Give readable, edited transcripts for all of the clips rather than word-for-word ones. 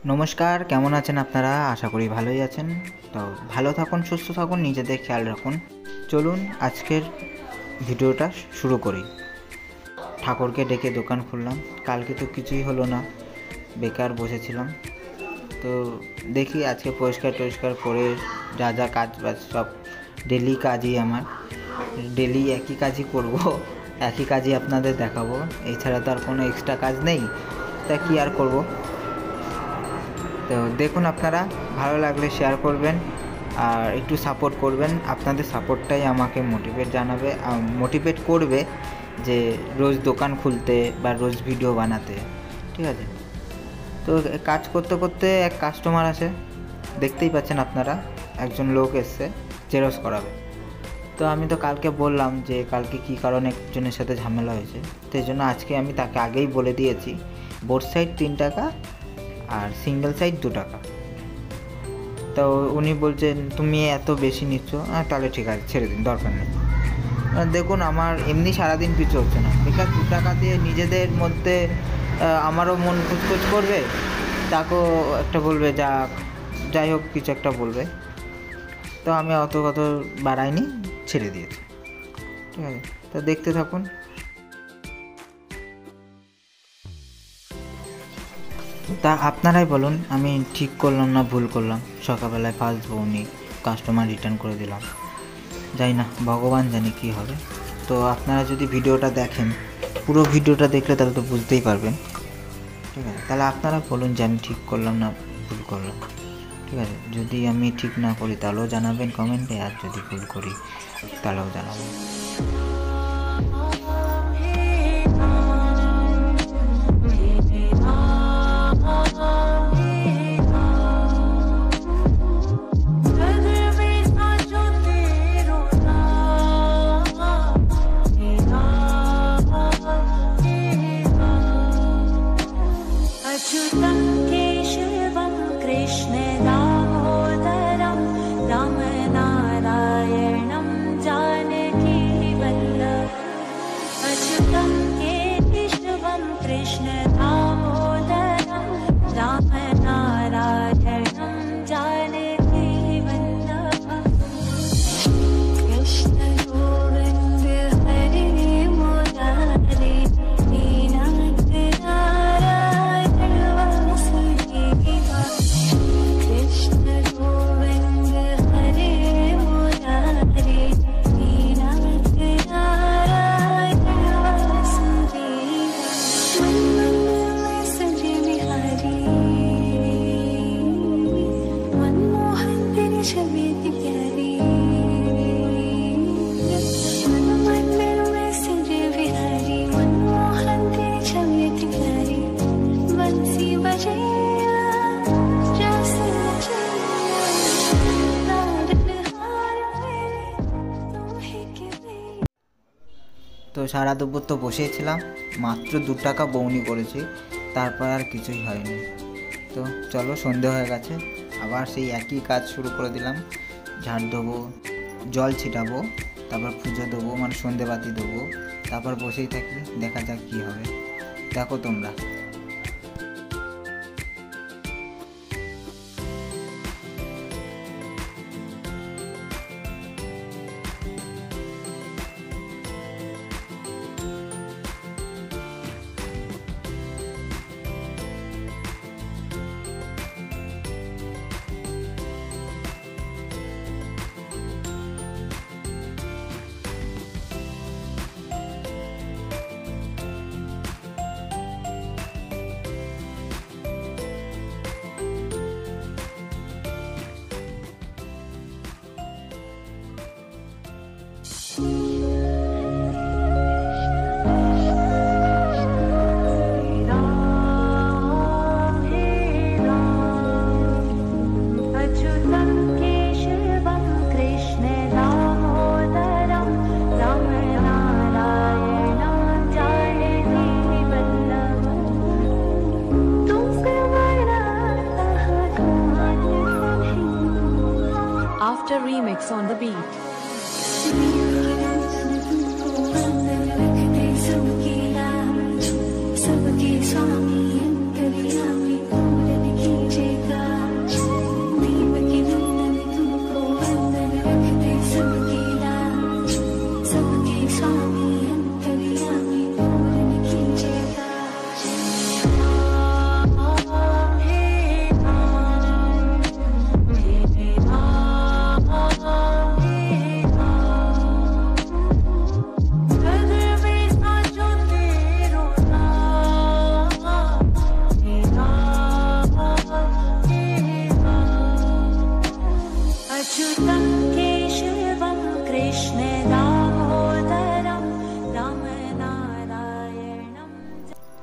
नमस्कार केमन आছেন আপনারা आशा करी ভালোই আছেন। তো ভালো থাকুন, সুস্থ থাকুন, নিজেদের খেয়াল রাখুন। চলুন আজকের ভিডিওটা শুরু করি। ঠাকুরকে ডেকে দোকান খুললাম, কালকে তো কিছুই হলো না, বেকার বসেছিলাম। তো দেখি আজকে পরিষ্কার করে যা যা কাজ বাজ সব ডেলি কাজই আমার, ডেলি একই কাজই করব, একই কাজই আপনাদের দেখাবো। এছাড়া তো আর কোনো এক্সট্রা কাজ নেই, তা কি আর করব। তো দেখুন, আপনারা ভালো লাগলে শেয়ার করবেন আর একটু সাপোর্ট করবেন। আপনাদের সাপোর্টটাই আমাকে মোটিভেট করবে যে রোজ দোকান খুলতে বা রোজ ভিডিও বানাতে। ঠিক আছে, তো কাজ করতে করতে এক কাস্টমার আসে, দেখতেই পাচ্ছেন আপনারা, একজন লোক এসছে জেরক্স করাবে। তো আমি তো কালকে বললাম যে কালকে কী কারণে একজনের সাথে ঝামেলা হয়েছে, তো এই জন্য আজকে আমি তাকে আগেই বলে দিয়েছি বোর্ড সাইড 3 টাকা আর সিঙ্গেল সাইড 2 টাকা। তো উনি বলছেন তুমি এত বেশি নিচ্ছ, তাহলে ঠিক আছে ছেড়ে দিন, দরকার নেই। দেখুন আমার এমনি সারাদিন কিছু হচ্ছে না, বেকার 2 টাকা দিয়ে নিজেদের মধ্যে আমারও মন খুচখুচ করবে, তাকেও একটা বলবে যাই হোক কিছু একটা বলবে। তো আমি অত কত বাড়াইনি, ছেড়ে দিয়েছি। ঠিক আছে, তো দেখতে থাকুন। তা আপনারাই বলুন আমি ঠিক করলাম না ভুল করলাম? সকালবেলায় ফার্স্ট বউনি কাস্টমার রিটার্ন করে দিলাম, যাই না, ভগবান জানি কী হবে। তো আপনারা যদি ভিডিওটা দেখেন, পুরো ভিডিওটা দেখলে তাহলে তো বুঝতেই পারবেন। ঠিক আছে, তাহলে আপনারা বলুন যে আমি ঠিক করলাম না ভুল করলাম। ঠিক আছে, যদি আমি ঠিক না করি তাহলেও জানাবেন কমেন্টে, আর যদি ভুল করি তাহলেও জানাবেন। তো সারা দুপুর তো বসেছিলাম, মাত্র 2 টাকা বউনি করেছি, তারপর আর কিছুই হয়নি। তো চলো, সন্ধে হয়ে গেছে, আবার সেই একই কাজ শুরু করে দিলাম। ঝাড় দেবো, জল ছিটাবো, তারপর পুজো দেবো, মানে সন্ধেবাতি দেবো, তারপর বসেই থাকি, দেখা যাক কী হবে। দেখো তোমরা। After remix on the beat.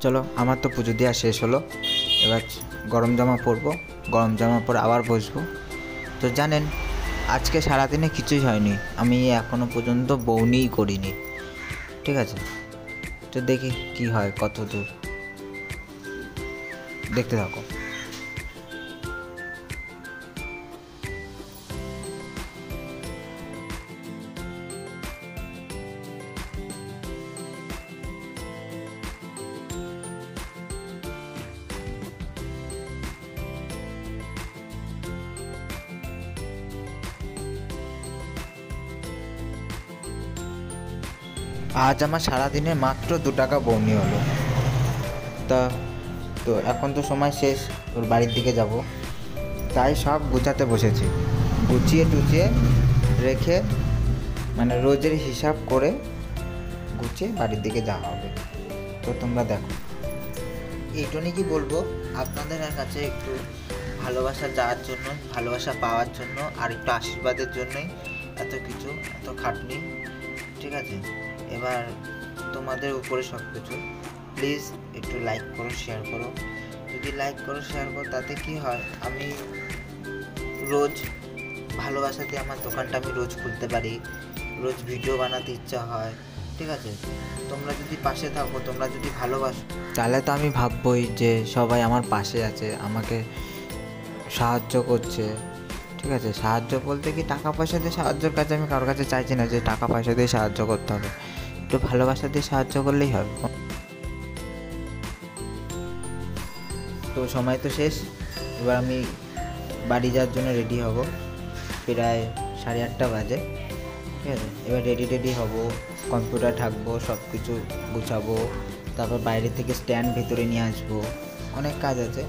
চলো, আমার তো পুজো দেওয়া শেষ হলো, এবার গরম জামা পরবো, গরম জামা পরে আবার বসবো। তো জানেন আজকে সারাদিনে কিছুই হয়নি, আমি এখনও পর্যন্ত বউনিই করিনি, ঠিক আছে? তো দেখি কি হয়, কত দূর, দেখতে থাকো। আজ আমার সারাদিনে মাত্র 2 টাকা বউনি হলো। তো এখন তো সময় শেষ, ওর বাড়ির দিকে যাব, তাই সব গুছাতে বসেছি, গুছিয়ে টুচিয়ে রেখে, মানে রোজের হিসাব করে গুছিয়ে বাড়ির দিকে যাওয়া হবে। তো তোমরা দেখো, এইটুকুনি কি বলবো, আপনাদের কাছে একটু ভালোবাসা যাওয়ার জন্য, ভালোবাসা পাওয়ার জন্য, আর একটু আশীর্বাদের জন্যই এত কিছু, এত খাটনি, ঠিক আছে? এবার তোমাদের উপরে সব কিছু, প্লিজ একটু লাইক করো, শেয়ার করো। যদি লাইক করো, শেয়ার করো, তাতে কি হয়, আমি রোজ ভালোবাসা দিয়ে আমার দোকানটা আমি রোজ খুলতে পারি, রোজ ভিডিও বানাতে ইচ্ছা হয়, ঠিক আছে? তোমরা যদি পাশে থাকো, তোমরা যদি ভালোবাসো, তাহলে তো আমি ভাববই যে সবাই আমার পাশে আছে, আমাকে সাহায্য করছে, ঠিক আছে? সাহায্য বলতে কি টাকা পয়সা দিয়ে সাহায্যের কাছে আমি কারোর কাছে চাইছি না যে টাকা পয়সা দিয়ে সাহায্য করতে হবে, একটু ভালোবাসা দিয়ে সাহায্য করলেই হবে। তো সময় তো শেষ, এবার আমি বাড়ি যাওয়ার জন্য রেডি হব, প্রায় 8:30 বাজে, ঠিক আছে? এবার রেডি হব, কম্পিউটার থাকবো, সব কিছু গুছাবো, তারপর বাইরে থেকে স্ট্যান্ড ভেতরে নিয়ে আসবো, অনেক কাজ আছে।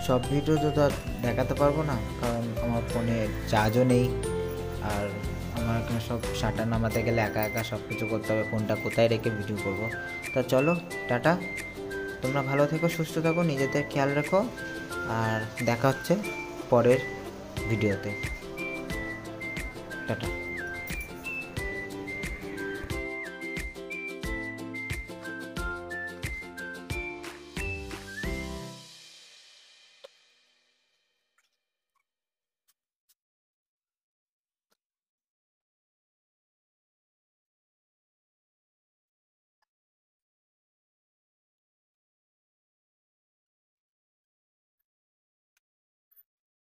সব ভিডিও তো আর দেখাতে পারবো না, কারণ আমার ফোনে চার্জও নেই, আর আমার এখানে সব শাটার নামাতে গেলে একা একা সব কিছু করতে হবে, ফোনটা কোথায় রেখে ভিডিও করবো। তা চলো, টাটা, তোমরা ভালো থেকো, সুস্থ থাকো, নিজেদের খেয়াল রেখো, আর দেখা হচ্ছে পরের ভিডিওতে। টাটা।